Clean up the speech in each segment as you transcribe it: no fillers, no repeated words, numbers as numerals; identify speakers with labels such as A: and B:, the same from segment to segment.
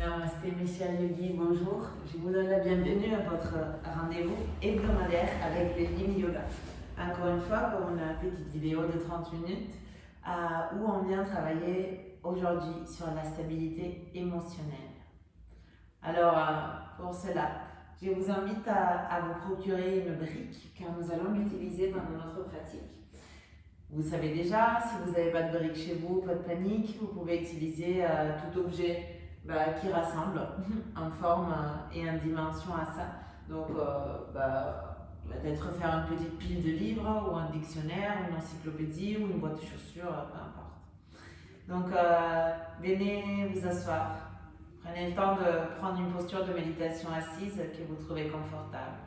A: Namasté, mes chers yogis, bonjour. Je vous donne la bienvenue à votre rendez-vous hebdomadaire avec le Yin Yoga. Encore une fois, pour une petite vidéo de 30 minutes où on vient travailler aujourd'hui sur la stabilité émotionnelle. Alors, pour cela, je vous invite à vous procurer une brique car nous allons l'utiliser dans notre pratique. Vous savez déjà, si vous n'avez pas de brique chez vous, pas de panique, vous pouvez utiliser tout objet qui rassemble en forme et en dimension à ça. Donc, peut-être faire une petite pile de livres ou un dictionnaire, ou une encyclopédie ou une boîte de chaussures, peu importe. Donc, venez vous asseoir. Prenez le temps de prendre une posture de méditation assise que vous trouvez confortable.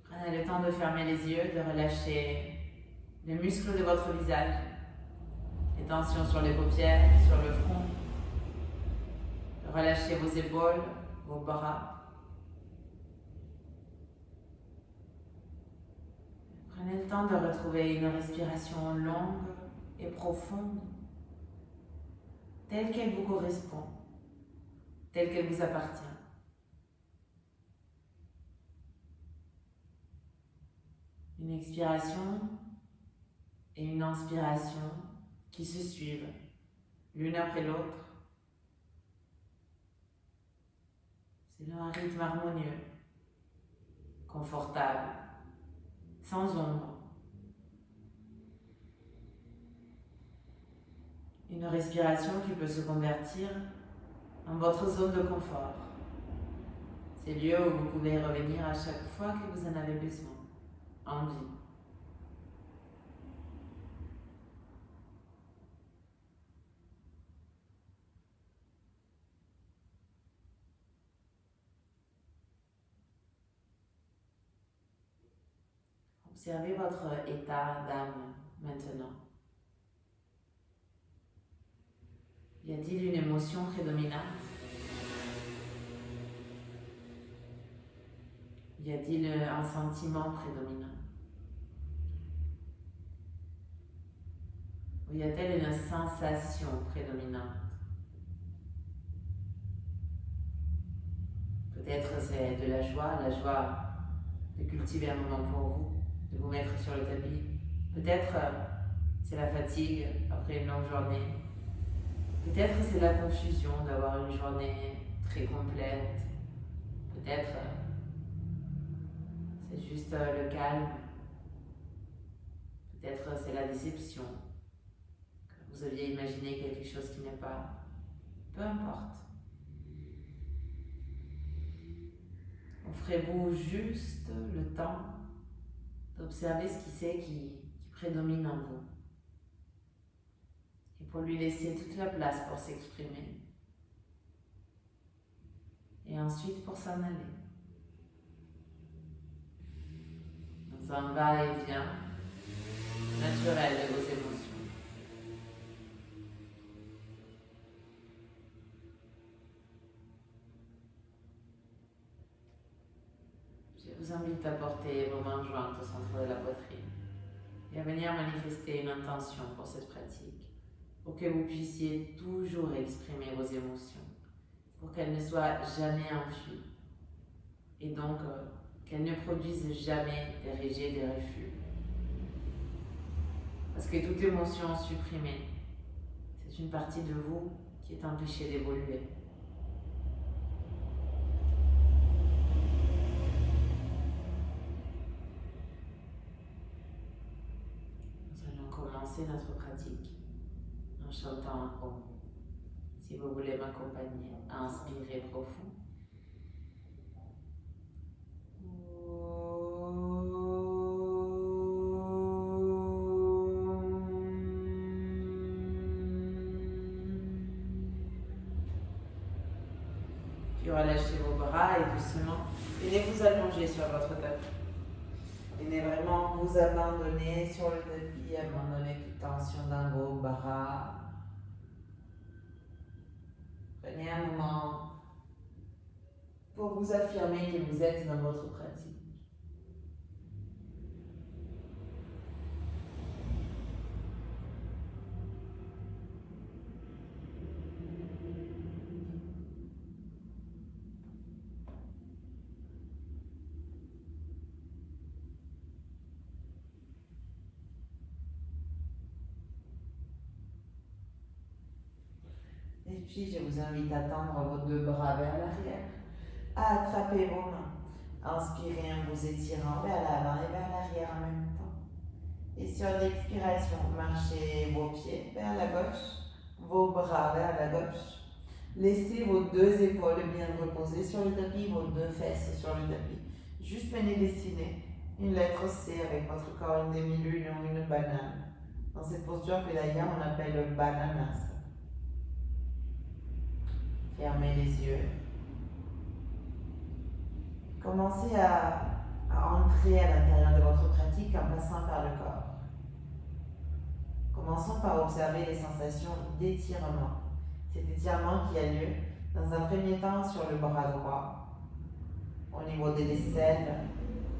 A: Prenez le temps de fermer les yeux, de relâcher les muscles de votre visage, les tensions sur les paupières, sur le front. Relâchez vos épaules, vos bras. Prenez le temps de retrouver une respiration longue et profonde, telle qu'elle vous correspond, telle qu'elle vous appartient. Une expiration et une inspiration qui se suivent l'une après l'autre. C'est un rythme harmonieux, confortable, sans ombre. Une respiration qui peut se convertir en votre zone de confort. C'est lieu où vous pouvez revenir à chaque fois que vous en avez besoin, envie. Observez votre état d'âme maintenant. Y a-t-il une émotion prédominante? Y a-t-il un sentiment prédominant? Ou y a-t-il une sensation prédominante? Peut-être c'est de la joie de cultiver un moment pour vous, de vous mettre sur le tapis. Peut-être c'est la fatigue après une longue journée. Peut-être c'est la confusion d'avoir une journée très complète. Peut-être c'est juste le calme. Peut-être c'est la déception. Que vous aviez imaginé quelque chose qui n'est pas. Peu importe. Offrez-vous juste le temps d'observer ce qui c'est qui prédomine en vous. Et pour lui laisser toute la place pour s'exprimer. Et ensuite pour s'en aller. Dans un va-et-vient naturel de vos émotions. Je vous invite à porter vos mains jointes au centre de la poitrine et à venir manifester une intention pour cette pratique, pour que vous puissiez toujours exprimer vos émotions, pour qu'elles ne soient jamais enfuies et donc qu'elles ne produisent jamais des rejets, des refus. Parce que toute émotion supprimée, c'est une partie de vous qui est empêchée d'évoluer. Commencer notre pratique en chantant un Om. Si vous voulez m'accompagner, inspirez profond. Puis relâchez vos bras et doucement, venez vous allonger sur votre tapis. Venez vraiment vous abandonner sur le tapis, abandonner toute tension dans vos bras. Prenez un moment pour vous affirmer que vous êtes dans votre pratique. Et puis je vous invite à tendre vos deux bras vers l'arrière, à attraper vos mains. Inspirez en vous étirant vers l'avant et vers l'arrière en même temps. Et sur l'expiration, marchez vos pieds vers la gauche, vos bras vers la gauche. Laissez vos deux épaules bien reposer sur le tapis, vos deux fesses sur le tapis. Juste venez dessiner une lettre C avec votre corps, une demi-lune ou une banane. Dans cette posture que d'ailleurs on appelle le bananas. Fermez les yeux. Commencez à entrer à l'intérieur de votre pratique en passant par le corps. Commençons par observer les sensations d'étirement. Cet étirement qui a lieu dans un premier temps sur le bras droit, au niveau de l'aisselle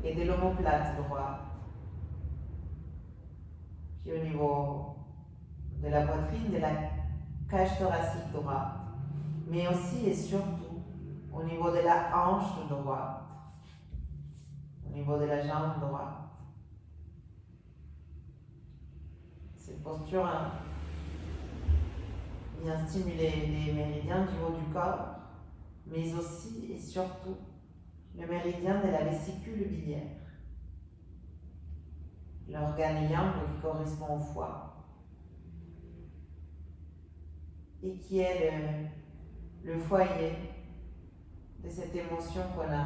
A: et de l'omoplate droite, puis au niveau de la poitrine, de la cage thoracique droite, mais aussi et surtout au niveau de la hanche droite, au niveau de la jambe droite. Cette posture vient stimuler les méridiens du haut du corps, mais aussi et surtout le méridien de la vésicule biliaire, l'organe yang qui correspond au foie et qui est le foyer de cette émotion qu'on a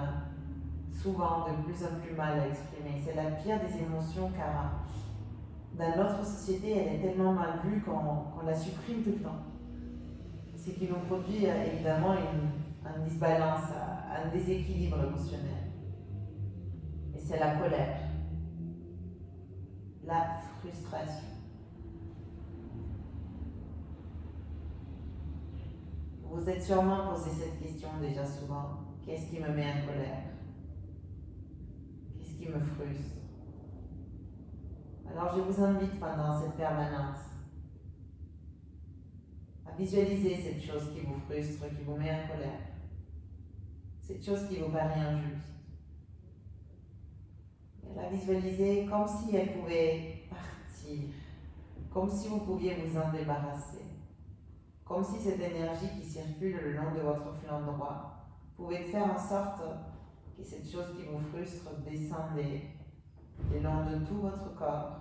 A: souvent de plus en plus mal à exprimer. C'est la pire des émotions car dans notre société, elle est tellement mal vue qu'on la supprime tout le temps. Ce qui nous produit évidemment un disbalance, un déséquilibre émotionnel. Et c'est la colère, la frustration. Vous vous êtes sûrement posé cette question déjà souvent. Qu'est-ce qui me met en colère? Qu'est-ce qui me frustre? Alors je vous invite pendant cette permanence à visualiser cette chose qui vous frustre, qui vous met en colère, cette chose qui vous paraît injuste. Et la visualiser comme si elle pouvait partir, comme si vous pouviez vous en débarrasser, comme si cette énergie qui circule le long de votre flanc droit pouvait faire en sorte que cette chose qui vous frustre descende le long de tout votre corps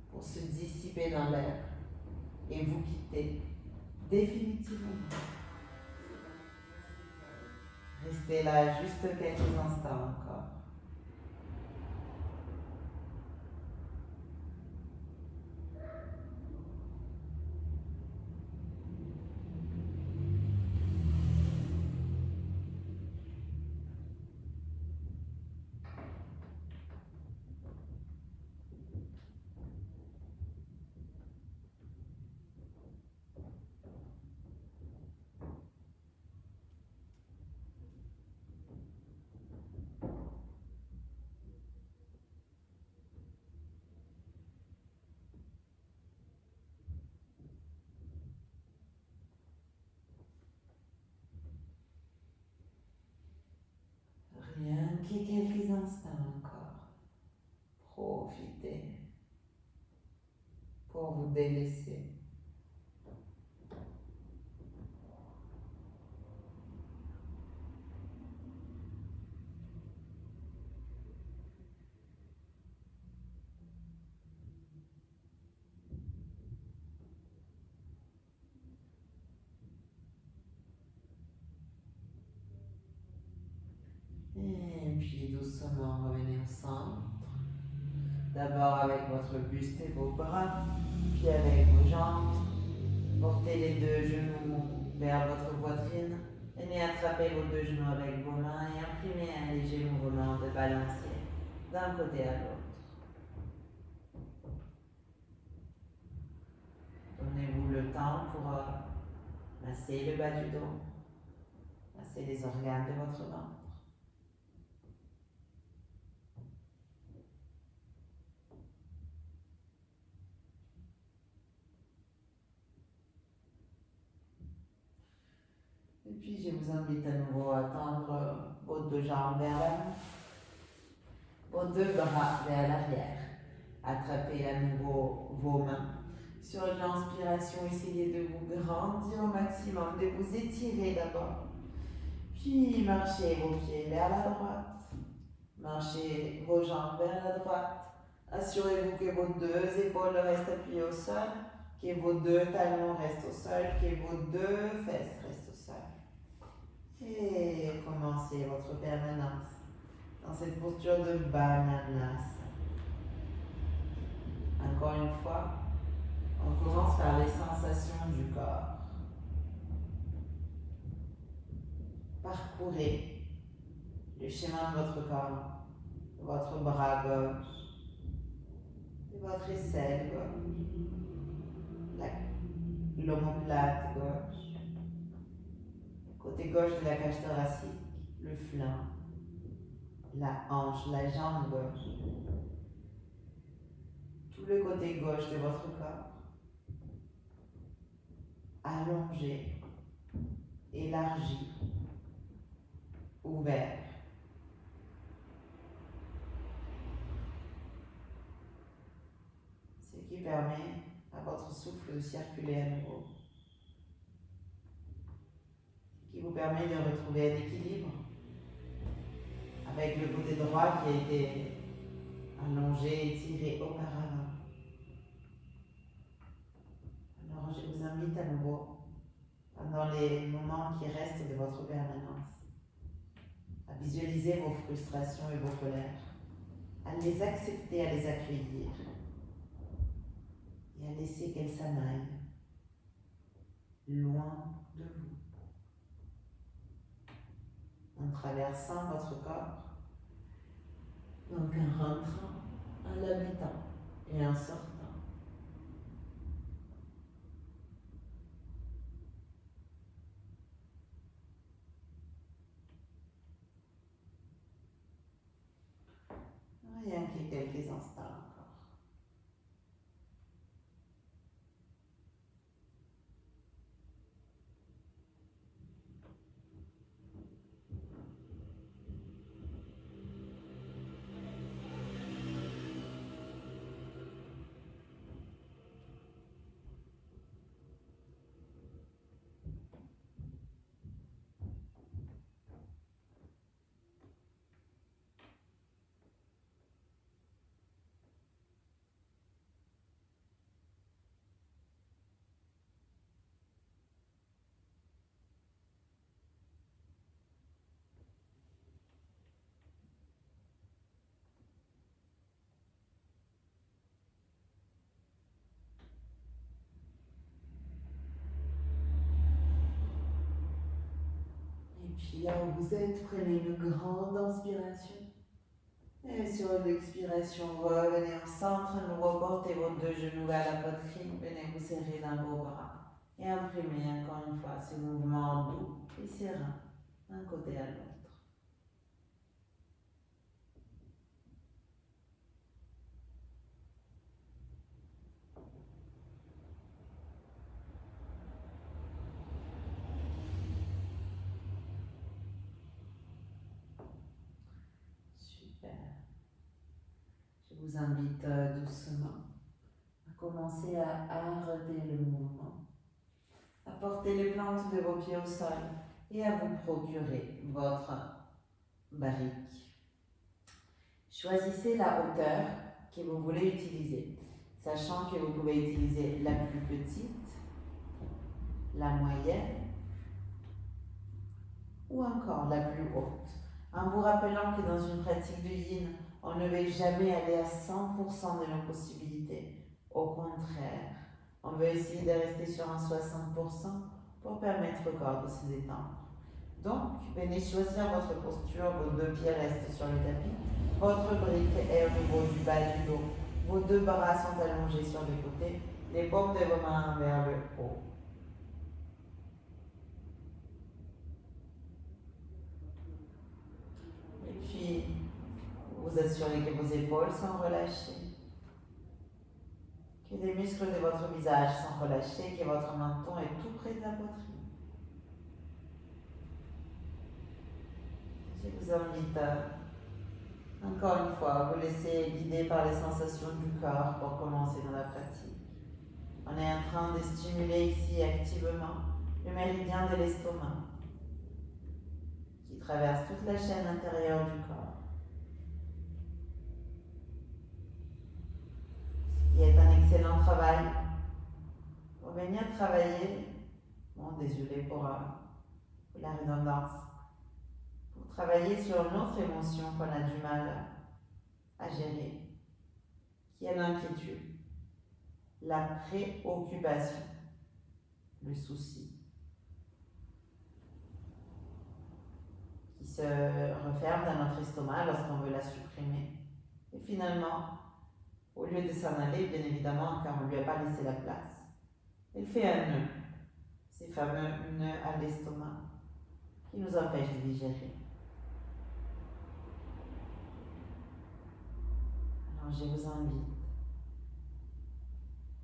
A: pour se dissiper dans l'air et vous quitter définitivement. Restez là juste quelques instants encore. Rien que quelques instants encore. Profitez pour vous délaisser. Et puis doucement revenez au centre. D'abord avec votre buste et vos bras, puis avec vos jambes. Portez les deux genoux vers votre poitrine. Venez attraper vos deux genoux avec vos mains et imprimez un léger mouvement de balancier d'un côté à l'autre. Donnez-vous le temps pour masser le bas du dos, masser les organes de votre ventre. Et puis je vous invite à nouveau à tendre vos deux jambes vers l'avant, vos deux bras vers l'arrière. Attrapez à nouveau vos mains Sur l'inspiration, essayez de vous grandir au maximum, de vous étirer d'abord. Puis marchez vos pieds vers la droite. Marchez vos jambes vers la droite. Assurez-vous que vos deux épaules restent appuyées au sol, que vos deux talons restent au sol, que vos deux fesses restent au sol. Et commencez votre permanence dans cette posture de Bananasana. Encore une fois, on commence par les sensations du corps. Parcourez le chemin de votre corps, de votre bras gauche, de votre aisselle gauche, l'omoplate gauche, côté gauche de la cage thoracique, le flanc, la hanche, la jambe gauche, tout le côté gauche de votre corps, allongé, élargi, ouvert. Ce qui permet à votre souffle de circuler à nouveau. Ce qui vous permet de retrouver un équilibre avec le côté droit qui a été allongé, étiré auparavant. Alors je vous invite à nouveau, pendant les moments qui restent de votre permanence, à visualiser vos frustrations et vos colères, à les accepter, à les accueillir et à laisser qu'elles s'en aillent loin de vous. En traversant votre corps, donc en rentrant, en l'habitant et en sortant. Rien que quelques instants encore. Et puis là où vous êtes, prenez une grande inspiration. Et sur l'expiration, revenez en centre, nous reportez vos deux genoux vers la poitrine, venez vous serrer dans vos bras. Et imprimez encore une fois ce mouvement doux et serein d'un côté à l'autre. Super. Je vous invite doucement à commencer à arrêter le mouvement, à porter les plantes de vos pieds au sol et à vous procurer votre barrique. Choisissez la hauteur que vous voulez utiliser, sachant que vous pouvez utiliser la plus petite, la moyenne ou encore la plus haute, en vous rappelant que dans une pratique de yin, on ne va jamais aller à 100% de nos possibilités. Au contraire, on veut essayer de rester sur un 60% pour permettre au corps de se détendre. Donc, venez choisir votre posture, vos deux pieds restent sur le tapis, votre brique est au niveau du bas du dos, vos deux bras sont allongés sur les côtés, les paumes de vos mains vers le haut. Et puis, vous assurez que vos épaules sont relâchées, que les muscles de votre visage sont relâchés, que votre menton est tout près de la poitrine. Je vous invite encore une fois à vous laisser guider par les sensations du corps pour commencer dans la pratique. On est en train de stimuler ici activement le méridien de l'estomac qui traverse toute la chaîne intérieure du corps. Ce qui est un excellent travail pour venir travailler, désolé pour la redondance, pour travailler sur une autre émotion qu'on a du mal à gérer, qui est l'inquiétude, la préoccupation, le souci, qui se referme dans notre estomac lorsqu'on veut la supprimer. Et finalement, au lieu de s'en aller, bien évidemment, car on ne lui a pas laissé la place, elle fait un nœud, ces fameux nœuds à l'estomac, qui nous empêchent de digérer. Alors je vous invite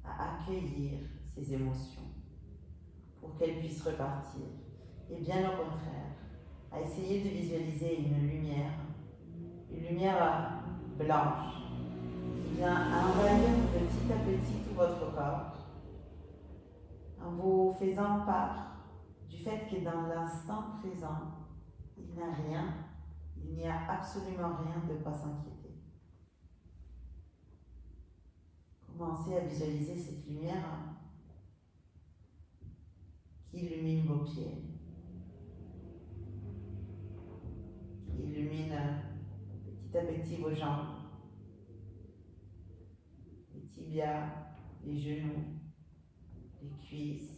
A: à accueillir ces émotions pour qu'elles puissent repartir. Et bien au contraire, à essayer de visualiser une lumière blanche qui vient envahir petit à petit tout votre corps en vous faisant part du fait que dans l'instant présent, il n'y a absolument rien de quoi s'inquiéter. Commencez à visualiser cette lumière qui illumine vos pieds, qui illumine petit à petit vos jambes, les tibias, les genoux, les cuisses.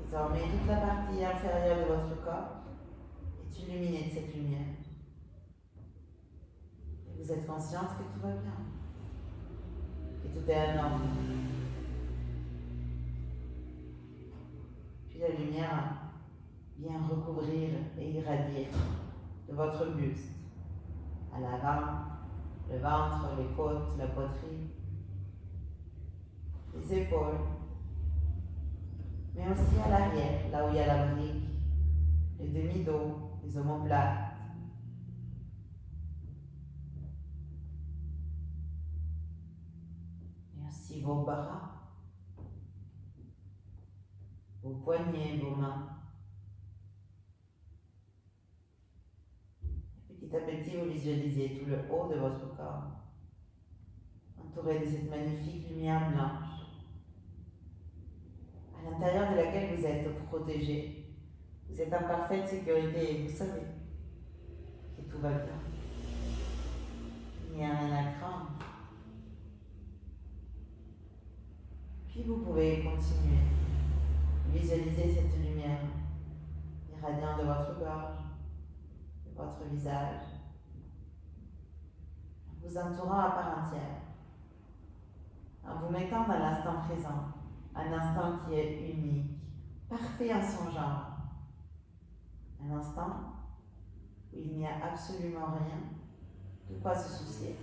A: Désormais, toute la partie inférieure de votre corps est illuminée de cette lumière. Et vous êtes consciente que tout va bien, que tout est en ordre. Puis la lumière vient recouvrir et irradier de votre buste, à l'avant, le ventre, les côtes, la poitrine, les épaules, mais aussi à l'arrière, là où il y a la brique, le demi-dos, les omoplates. Et aussi vos bras, vos poignets, vos mains. Petit à petit, vous visualisez tout le haut de votre corps, entouré de cette magnifique lumière blanche, à l'intérieur de laquelle vous êtes protégé. Vous êtes en parfaite sécurité et vous savez que tout va bien. Il n'y a rien à craindre. Puis vous pouvez continuer. Visualiser cette lumière irradiant de votre gorge, de votre visage, vous entourant à part entière, en vous mettant dans l'instant présent, un instant qui est unique, parfait en son genre, un instant où il n'y a absolument rien de quoi se soucier.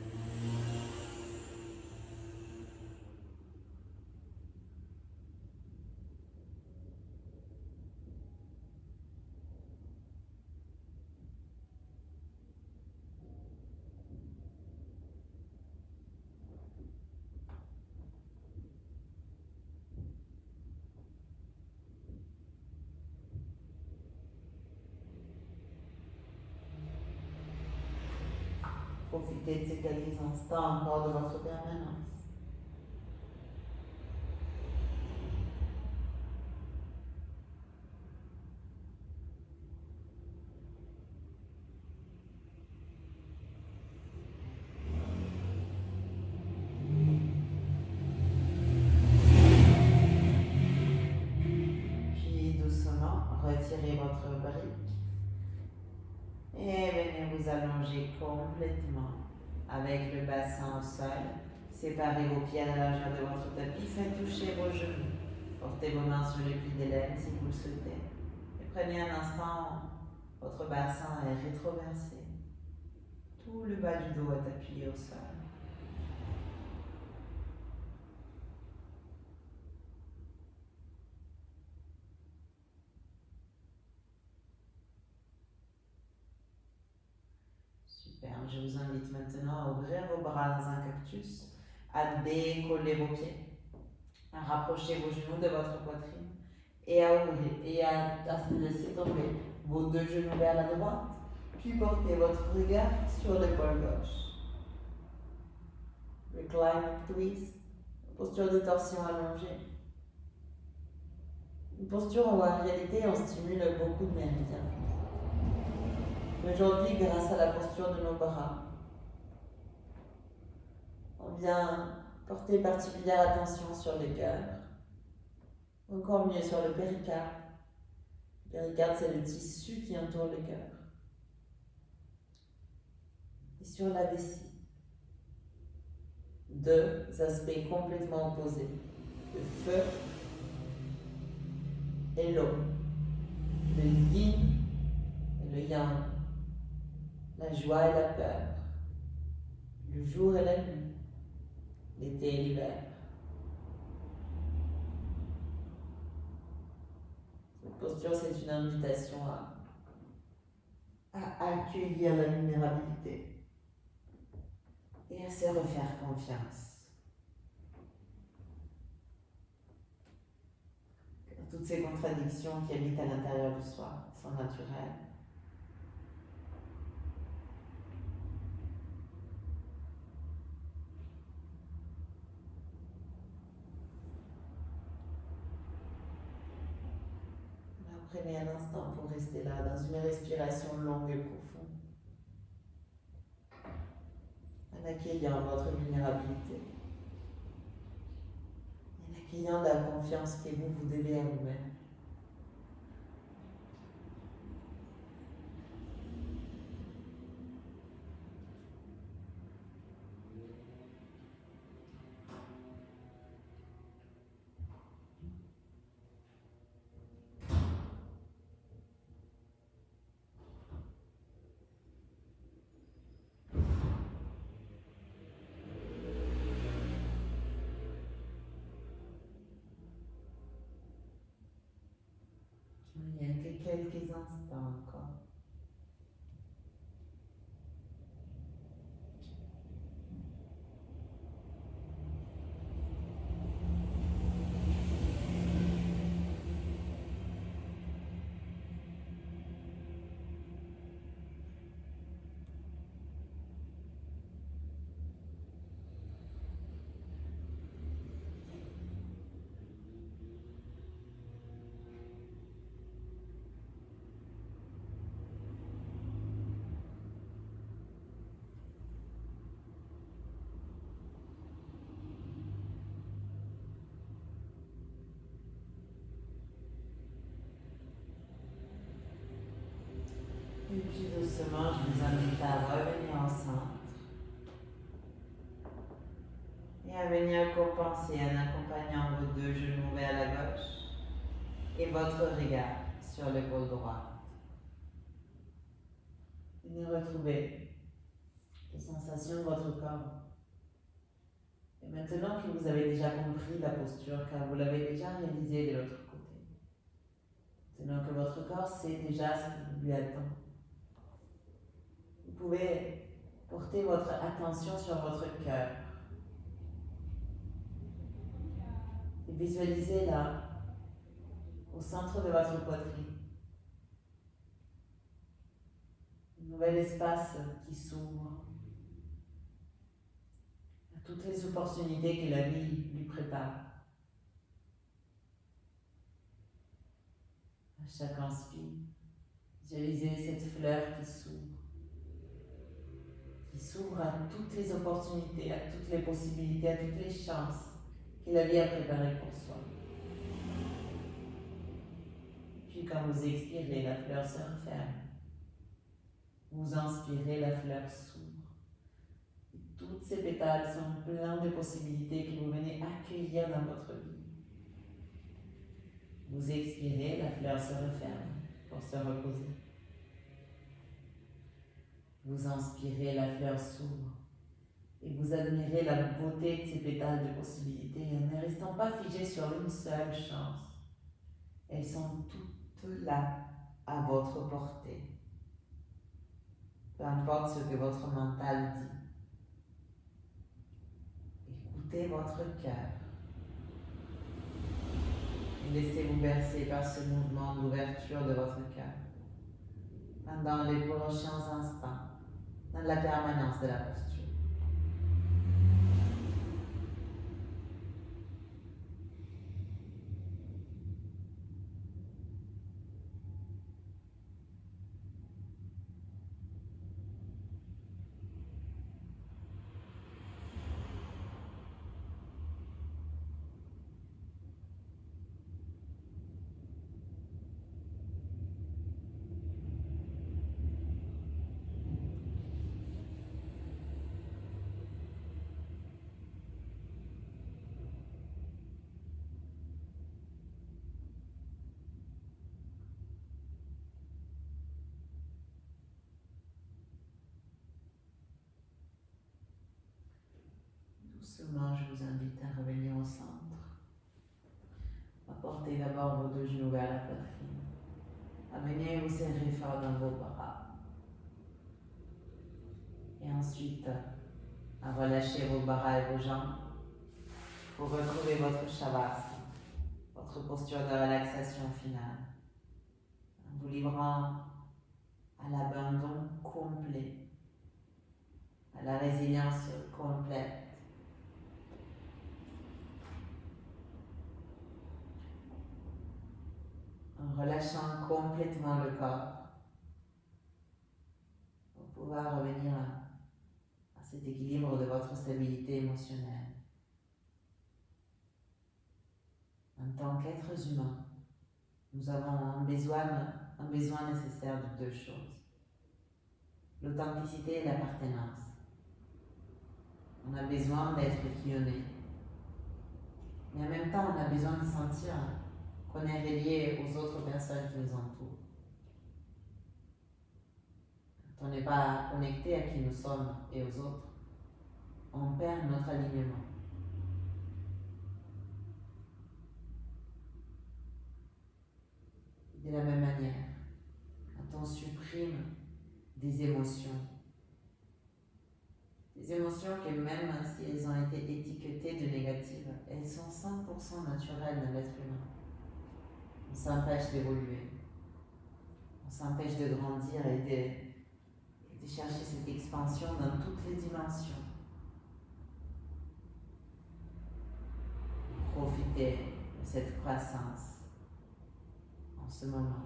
A: Profitez de ces quelques instants encore de votre permanence. Puis doucement, retirez votre brique et venez vous allonger complètement avec le bassin au sol. Séparez vos pieds à la largeur de votre tapis, faites toucher vos genoux. Portez vos mains sur les plis des lèvres si vous le souhaitez. Et prenez un instant, votre bassin est rétroversé. Tout le bas du dos est appuyé au sol. Super, je vous invite maintenant à ouvrir vos bras dans un cactus, à décoller vos pieds, à rapprocher vos genoux de votre poitrine et à ouvrir et à laisser tomber vos deux genoux vers la droite, puis portez votre regard sur l'épaule gauche. Recline twist, posture de torsion allongée. Une posture où en réalité on stimule beaucoup de méridiens. Aujourd'hui, grâce à la posture de nos bras, on vient porter particulière attention sur le cœur, encore mieux sur le péricarde. Le péricarde, c'est le tissu qui entoure le cœur. Et sur la vessie, deux aspects complètement opposés, le feu et l'eau, le yin et le yang, la joie et la peur, le jour et la nuit, l'été et l'hiver. Cette posture, c'est une invitation à accueillir la vulnérabilité et à se refaire confiance. Toutes ces contradictions qui habitent à l'intérieur de soi sont naturelles. Alors, prenez un instant pour rester là, dans une respiration longue et profonde, en accueillant votre vulnérabilité, en accueillant la confiance que vous devez à vous-même. Il n'y a que quelques instants encore. Et puis doucement, je vous invite à revenir au centre et à venir compenser en accompagnant vos deux genoux vers la gauche et votre regard sur l'épaule droite. Venez retrouver les sensations de votre corps. Et maintenant que vous avez déjà compris la posture, car vous l'avez déjà réalisée de l'autre côté, maintenant que votre corps sait déjà ce qui lui attend, vous pouvez porter votre attention sur votre cœur et visualisez là, au centre de votre poitrine, un nouvel espace qui s'ouvre à toutes les opportunités que la vie lui prépare. À chaque inspire, visualisez cette fleur qui s'ouvre à toutes les opportunités, à toutes les possibilités, à toutes les chances que la vie a préparées pour soi. Puis quand vous expirez, la fleur se referme. Vous inspirez, la fleur s'ouvre. Et toutes ces pétales sont pleins de possibilités que vous venez accueillir dans votre vie. Vous expirez, la fleur se referme pour se reposer. Vous inspirez, la fleur s'ouvre. Et vous admirez la beauté de ces pétales de possibilités en ne restant pas figé sur une seule chance. Elles sont toutes là, à votre portée. Peu importe ce que votre mental dit. écoutez votre cœur. Et laissez-vous bercer par ce mouvement d'ouverture de votre cœur pendant les prochains instants, dans la permanence de la posture. Doucement, je vous invite à revenir au centre. Apportez d'abord vos deux genoux vers la poitrine. Amenez vous serrer fort dans vos bras. Et ensuite, à relâcher vos bras et vos jambes pour retrouver votre shavasana, votre posture de relaxation finale, en vous livrant à l'abandon complet, à la résilience complète. En relâchant complètement le corps, pour pouvoir revenir à cet équilibre de votre stabilité émotionnelle. En tant qu'êtres humains, nous avons un besoin nécessaire de deux choses: l'authenticité et l'appartenance. On a besoin d'être qui on est, mais en même temps, on a besoin de sentir qu'on est relié aux autres personnes qui nous entourent. Quand on n'est pas connecté à qui nous sommes et aux autres, on perd notre alignement. De la même manière, quand on supprime des émotions que même si elles ont été étiquetées de négatives, elles sont 100% naturelles dans l'être humain. On s'empêche d'évoluer, on s'empêche de grandir et de chercher cette expansion dans toutes les dimensions. Profitez de cette croissance en ce moment.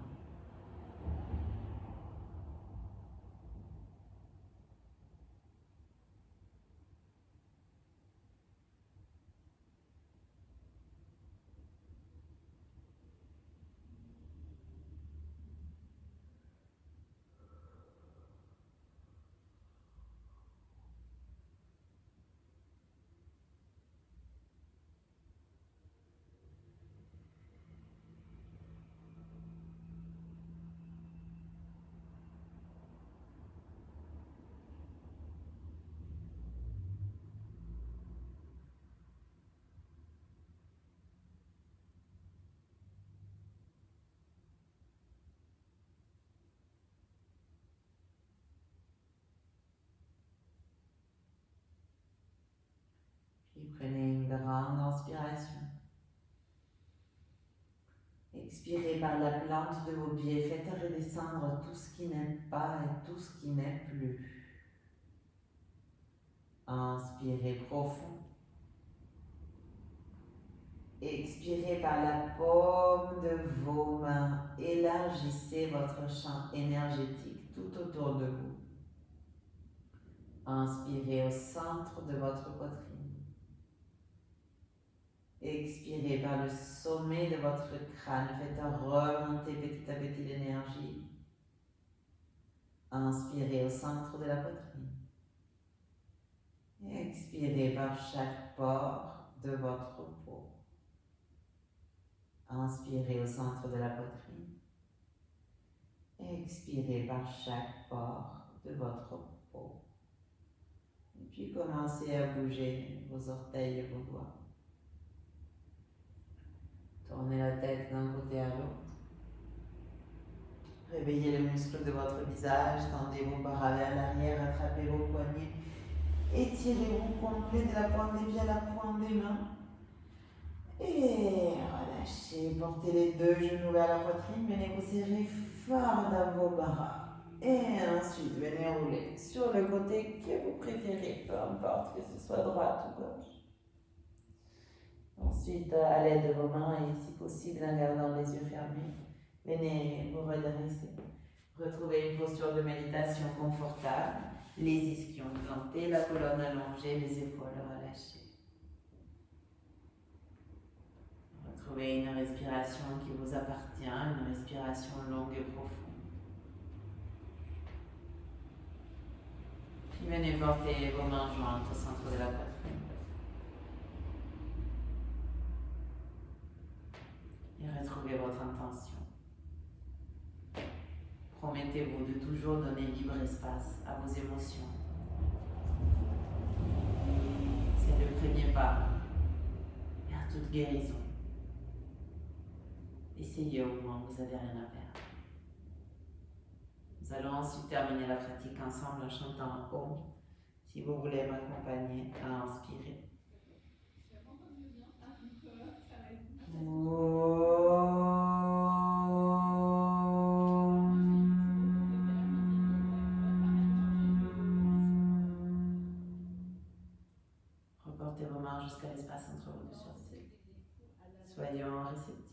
A: Puis prenez une grande inspiration. Expirez par la plante de vos pieds. Faites redescendre tout ce qui n'est pas et tout ce qui n'est plus. Inspirez profond. Expirez par la paume de vos mains. Élargissez votre champ énergétique tout autour de vous. Inspirez au centre de votre poitrine. Expirez par le sommet de votre crâne. Faites remonter petit à petit l'énergie. Inspirez au centre de la poitrine. Expirez par chaque pore de votre peau. Inspirez au centre de la poitrine. Expirez par chaque pore de votre peau. Et puis commencez à bouger vos orteils et vos doigts. Tournez la tête d'un côté à l'autre. Réveillez les muscles de votre visage, tendez vos bras vers l'arrière, attrapez vos poignets Étirez-vous complet de la pointe des pieds à la pointe des mains. Et relâchez, portez les deux genoux vers la poitrine, venez vous serrer fort dans vos bras. Et ensuite, venez rouler sur le côté que vous préférez, peu importe que ce soit droite ou gauche. Ensuite, à l'aide de vos mains et si possible en gardant les yeux fermés, venez vous redresser. Retrouvez une posture de méditation confortable, les ischions plantés, la colonne allongée, les épaules relâchées. Retrouvez une respiration qui vous appartient, une respiration longue et profonde. Puis venez porter vos mains jointes au centre de la poitrine. Et retrouvez votre intention. Promettez-vous de toujours donner libre espace à vos émotions. C'est le premier pas vers toute guérison. Essayez au moins, vous n'avez rien à perdre. Nous allons ensuite terminer la pratique ensemble en chantant Om. Si vous voulez m'accompagner à inspirer. Reportez vos mains jusqu'à l'espace entre vos deux sourcils. Soyons réceptifs.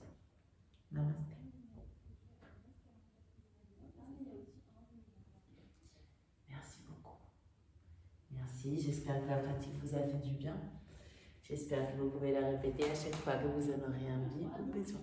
A: Namasté. Merci beaucoup. Merci, j'espère que la pratique vous a fait du bien. J'espère que vous pouvez la répéter à chaque fois que vous en aurez envie ou besoin.